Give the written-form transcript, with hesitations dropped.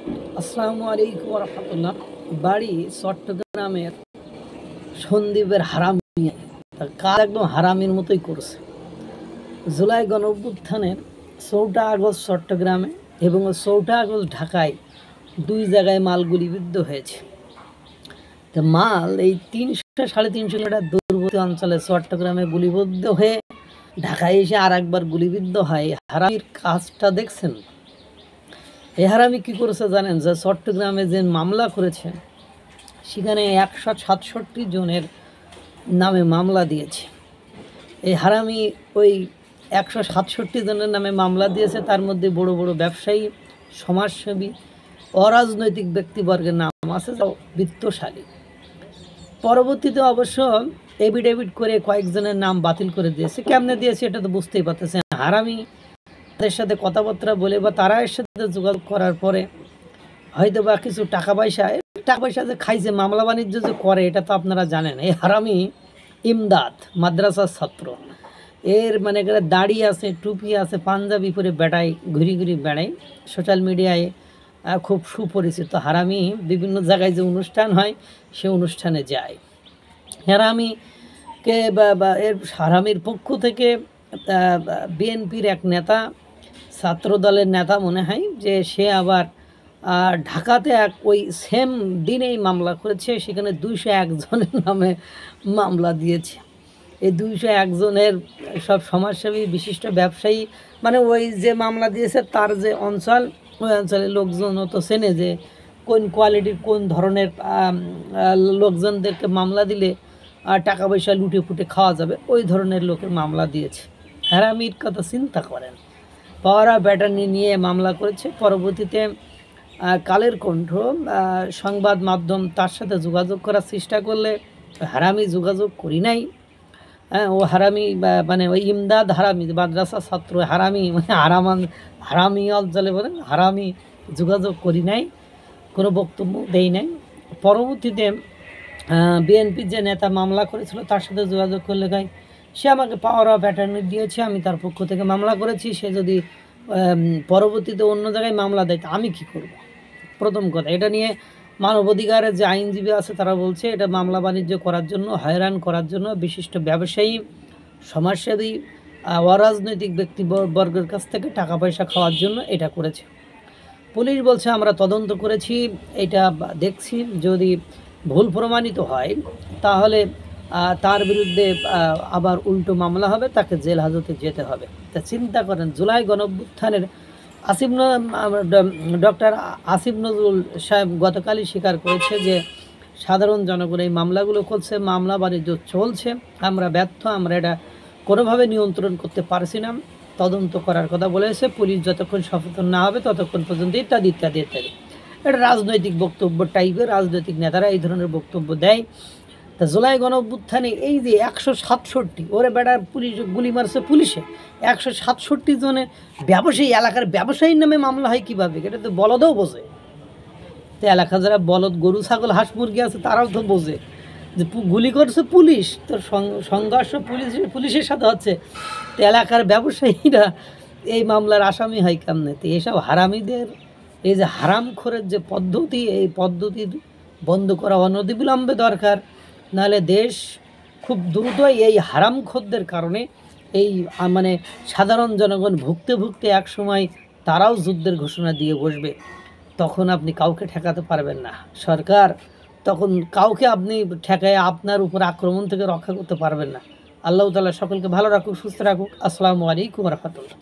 আসসালামু আলাইকুম রহমতুল্লাহ। বাড়ি চট্টগ্রামের সন্দ্বীপের হারামি, তার কাজ একদম হারামির মতোই করছে। জুলাই গণ অভ্যুত্থানের 4টা আগস্ট চট্টগ্রামে এবং 4টা আগস্ট ঢাকায় দুই জায়গায় মাল গুলিবিদ্ধ হয়েছে। তো মাল এই 300-350 কিলোমিটার দূরবর্তী অঞ্চলে চট্টগ্রামে গুলিবিদ্ধ হয়ে ঢাকায় এসে আর একবার গুলিবিদ্ধ হয়। হারামির কাজটা দেখছেন? এই হারামি কী করেছে জানেন? যে চট্টগ্রামে যে মামলা করেছে সেখানে 167 জনের নামে মামলা দিয়েছে। এই হারামি ওই 167 জনের নামে মামলা দিয়েছে, তার মধ্যে বড় বড় ব্যবসায়ী, সমাজসেবী, অরাজনৈতিক ব্যক্তিবর্গের নাম আছে, বিত্তশালী। পরবর্তীতে অবশ্য এফিডেভিট করে কয়েকজনের নাম বাতিল করে দিয়েছে। কেমনে দিয়েছে এটা তো বুঝতেই পারতেছে। হারামি তাদের সাথে কথাবার্তা বলে বা তারা এর সাথে যোগাযোগ করার পরে হয়তো বা কিছু টাকা পয়সা যে খাইছে, মামলা বাণিজ্য যে করে এটা তো আপনারা জানেন। এই হারামি ইমদাদ মাদ্রাসার ছাত্র, এর মানে দাড়ি আছে, টুপি আছে, পাঞ্জাবি পরে বেড়ায়, ঘুরি ঘুরি বেড়ায়, সোশ্যাল মিডিয়ায় খুব সুপরিচিত। হারামি বিভিন্ন জায়গায় যে অনুষ্ঠান হয় সে অনুষ্ঠানে যায়। হারামিকে এর হারামির পক্ষ থেকে বিএনপির এক নেতা, ছাত্র দলের নেতা মনে হয়, যে সে আবার ঢাকাতে ওই সেম দিনেই মামলা করেছে। সেখানে 201 জনের নামে মামলা দিয়েছে। এই 201 জনের সব সমাজসেবী, বিশিষ্ট ব্যবসায়ী, মানে ওই যে মামলা দিয়েছে তার যে অঞ্চল, ওই অঞ্চলের লোকজন তো চেনে যে কোন কোয়ালিটির, কোন ধরনের লোকজনদেরকে মামলা দিলে টাকা পয়সা লুটে ফুটে খাওয়া যাবে, ওই ধরনের লোকের মামলা দিয়েছে। হারামির কথা চিন্তা করেন। পাওয়ারা ব্যাটার্নি নিয়ে মামলা করেছে। পরবর্তীতে কালের কণ্ঠ সংবাদ মাধ্যম তার সাথে যোগাযোগ করার চেষ্টা করলে হারামি যোগাযোগ করি নাই। ও হারামি মানে ওই ইমদাদ হারামি, মাদ্রাসা ছাত্র হারামি, মানে হারামি অঞ্চলে বলেন, হারামি যোগাযোগ করি নাই, কোনো বক্তব্য দেই নাই। পরবর্তীতে বিএনপির যে নেতা মামলা করেছিল তার সাথে যোগাযোগ করলে গাই সে আমাকে পাওয়ার অফ অ্যাটর্নি দিয়েছে, আমি তার পক্ষ থেকে মামলা করেছি। সে যদি পরবর্তীতে অন্য জায়গায় মামলা দেয় তা আমি কী করব? প্রথম কথা, এটা নিয়ে মানবাধিকারের যে আইনজীবী আছে তারা বলছে এটা মামলা বাণিজ্য করার জন্য, হয়রান করার জন্য, বিশিষ্ট ব্যবসায়ী, সমাজসেবী, অরাজনৈতিক ব্যক্তিবর্গের কাছ থেকে টাকা পয়সা খাওয়ার জন্য এটা করেছে। পুলিশ বলছে আমরা তদন্ত করেছি, এটা দেখছি, যদি ভুল প্রমাণিত হয় তাহলে তার বিরুদ্ধে আবার উল্টো মামলা হবে, তাকে জেল হাজতে যেতে হবে। তা চিন্তা করেন, জুলাই গণঅভ্যুত্থানের ডক্টর আসিফ নজরুল সাহেব গতকালই স্বীকার করেছে যে সাধারণ জনগণ এই মামলাগুলো করছে, মামলা বাণিজ্য চলছে, আমরা ব্যর্থ, আমরা এটা কোনোভাবে নিয়ন্ত্রণ করতে পারছি না, তদন্ত করার কথা বলেছে। পুলিশ যতক্ষণ সচেতন না হবে ততক্ষণ পর্যন্ত ইত্যাদি ইত্যাদি ইত্যাদি। এটা রাজনৈতিক বক্তব্য টাইপের, রাজনৈতিক নেতারা এই ধরনের বক্তব্য দেয়। তা জুলাই গণঅভ্যুত্থানে এই যে 167, ওরে বেড়ার পুলিশ গুলি মারছে, পুলিশে 167 জনের ব্যবসায়ী, এলাকার ব্যবসায়ীর নামে মামলা হয় কীভাবে? এটা তো বলদও বোঝে। তো এলাকা যারা বলদ, গরু, ছাগল, হাঁস, মুরগি আছে তারাও তো বোঝে যে গুলি করছে পুলিশ, তো সংঘর্ষ পুলিশের সাথে হচ্ছে, তো এলাকার ব্যবসায়ীরা এই মামলার আসামি হয় কেমনে? তো এইসব হারামিদের এই যে হারামখোরের যে পদ্ধতি, এই পদ্ধতির বন্ধ করা অনতিবিলম্বে দরকার। নাহলে দেশ খুব দ্রুতই এই হারামখোরদের কারণে এই মানে সাধারণ জনগণ ভুগতে ভুগতে এক সময় তারাও যুদ্ধের ঘোষণা দিয়ে বসবে। তখন আপনি কাউকে ঠেকাতে পারবেন না। সরকার তখন কাউকে আপনি ঠেকায় আপনার উপর আক্রমণ থেকে রক্ষা করতে পারবেন না। আল্লাহ তাআলা সকলকে ভালো রাখুক, সুস্থ রাখুক। আসসালামু আলাইকুম রহমতুল্লাহ।